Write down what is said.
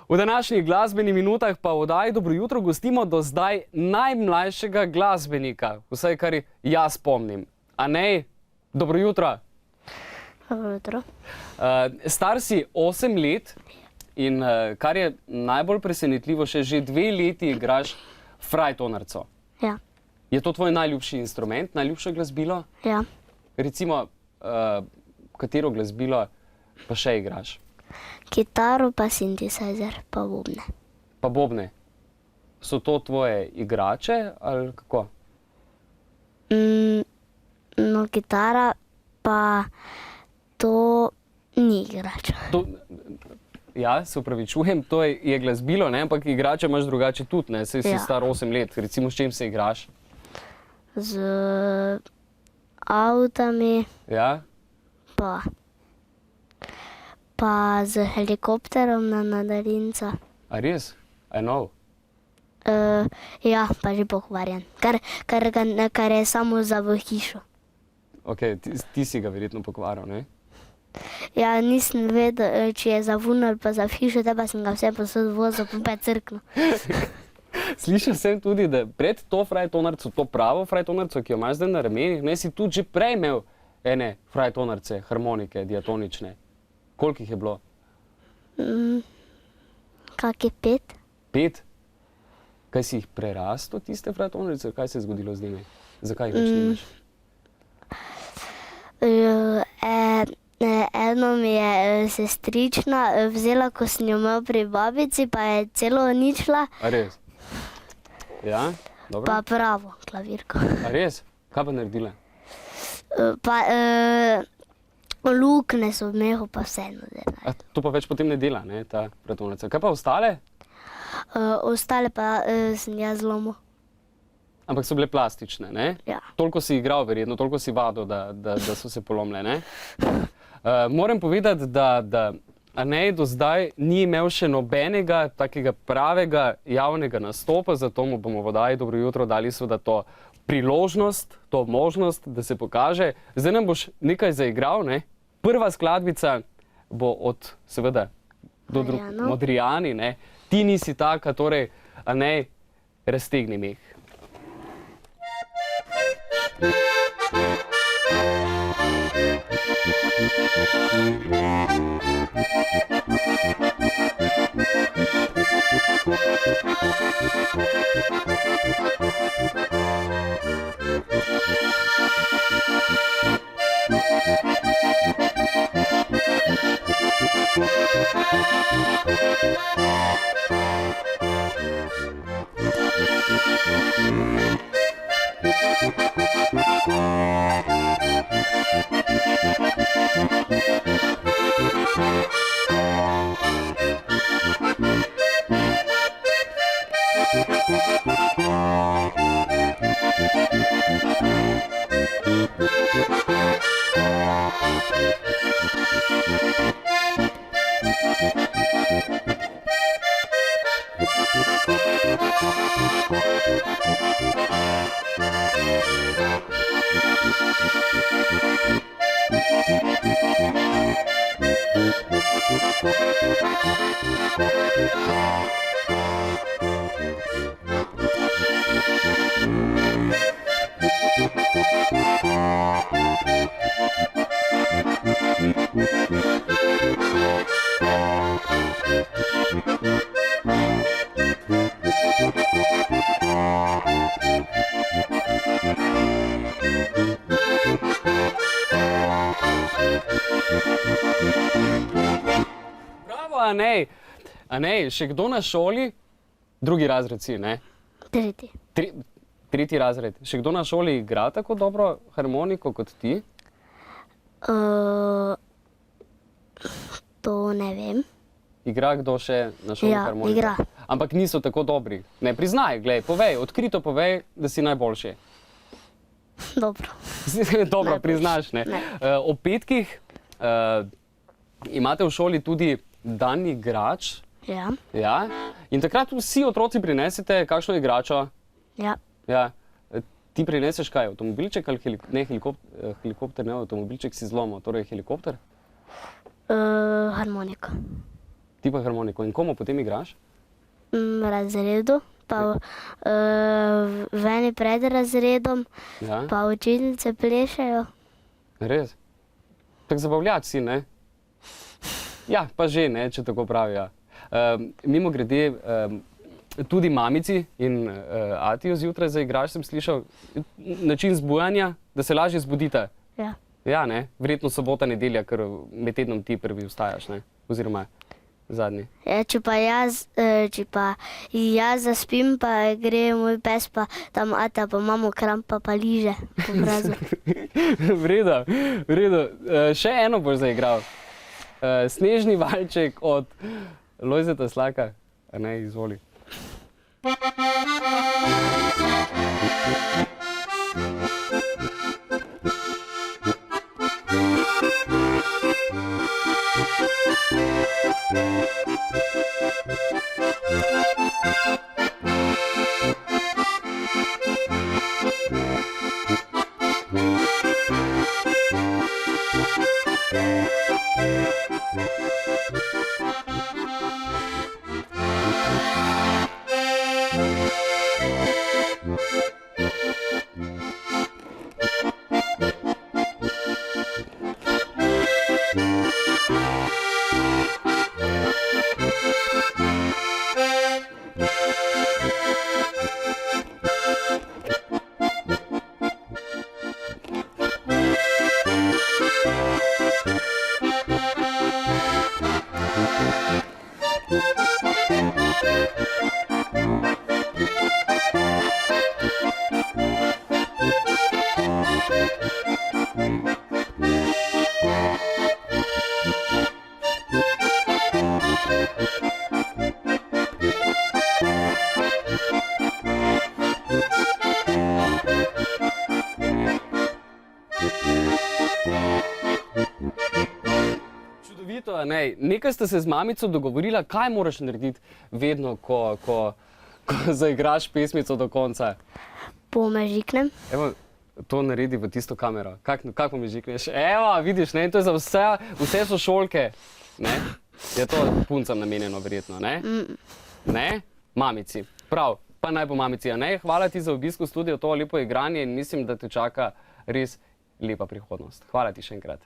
V današnjih glasbenih minutah pa v oddaji Dobro jutro gostimo do zdaj najmlajšega glasbenika, vsaj kar jaz spomnim. Anej, dobro jutro. Dobro jutro. Star si 8 let in kar je najbolj presenetljivo, še že 2 leti igraš frajtonarco. Ja. Je to tvoj najljubši instrument, najljubše glasbilo? Ja. Recimo, katero glasbilo pa še igraš? Kitaro, pa synthesizer, pa bobne. Pa bobne. So to tvoje igrače ali kako? No, kitara pa to ni igrača. Ja, se upravičujem, to je glasbilo, ne? Ampak igrače imaš drugače tudi, ne? Saj si star 8 let. Recimo, s čim se igraš? Z avtami, Ja? pa z helikopterom na daljinca. A res? I know. Ja, pa že pokvarjen. Kar je samo za v hišo. Ok, ti si ga verjetno pokvaril, ne? Ja, nisem vedel, če je za vun ali pa za hišo, te pa sem ga vse posod vozil, pa je crknil. Slišal sem tudi, da pred to frajtonarco, to pravo frajtonarco, ki jo imaš zdaj na ramenih, ne, si tudi že prej imel ene frajtonarce, harmonike, diatonične. Koliko jih je bilo? Kak je 5? 5? Kaj si jih prerastel, tiste frajtonarce? Kaj se je zgodilo z njimi? Zakaj jih več nimaš? Eno mi je sestrična vzela, ko sem jo imel pri babici, pa je celo uničila. A res? Ja, dobro. Pa pravo klavirko. A res? Kaj pa naredila? Pa luknje so v mehu, pa vseeno. A to pa več potem ne dela, ne, ta frajtonarca. Kaj pa ostale? Ostale pa sem jaz zlomil. Ampak so bile plastične, ne? Ja. Toliko si igral verjetno, toliko si vadil, da so se polomile, ne? Moram povedati, da Anej do zdaj ni imel še nobenega takega pravega javnega nastopa, zato mu bomo v oddaji Dobro jutro dali seveda to priložnost, to možnost, da se pokaže. Zdaj nam boš nekaj zaigral, ne? Prva skladbica bo od, seveda, Modrijani, ne? Ti nisi taka, torej, Anej, raztegni mih. Bravo, Anej! Anej, še kdo na šoli? Drugi razred si, ne? Tretji. Tretji razred. Še kdo na šoli igra tako dobro harmoniko kot ti? To ne vem. Igra kdo še na šoli harmoniko? Ja, igra. Ampak niso tako dobri. Ne, priznaj, glej, povej, odkrito povej, da si najboljši. Dobro. Dobro, priznaš, ne? Ob petkih imate v šoli tudi dan igrač. Ja. Ja. In takrat vsi otroci prinesete kakšno igračo. Ja. Ja. Ti prineseš kaj, avtomobilček ali ne, helikopter, ne, avtomobilček si zlomil, torej helikopter? Harmonika. Ti pa harmoniko. In komu potem igraš? Razredu, pa v eni pred razredom, Ja, pa učiteljice plešejo. res. Tak zabavljač si, ne? Ja, pa že, ne, če tako pravijo. Mimogrede, tudi mamici in Atiju zjutraj zaigraš, sem slišal, način zbujanja, da se lažje zbudite. Ja. Ja, ne, verjetno sobota, nedelja, ker med tednom ti prvi vstajaš, ne, oziroma zadnji. Ja, če pa jaz zaspim, pa gre moj pes, pa tam Ata, pa imamo krampa, pa liže po obrazu. V redu, v redu. Še eno boš zaigral. Snežni valček od Lojzeta Slaka. A ne, izvoli. Čudovito, a ne? Nekaj ste se z mamico dogovorila, kaj moraš narediti vedno, ko zaigraš pesmico do konca. Pomežiknem. Evo, to naredi v tisto kamero. Kako mi žikneš? Evo, vidiš, ne? To je za vse sošolke. Ne? Je to puncam namenjeno verjetno, ne? Ne? Mamici. Prav, pa naj bo mamici, a ne? Hvala ti za obisk v studiu, to lepo igranje in mislim, da te čaka res lepa prihodnost. Hvala ti še enkrat.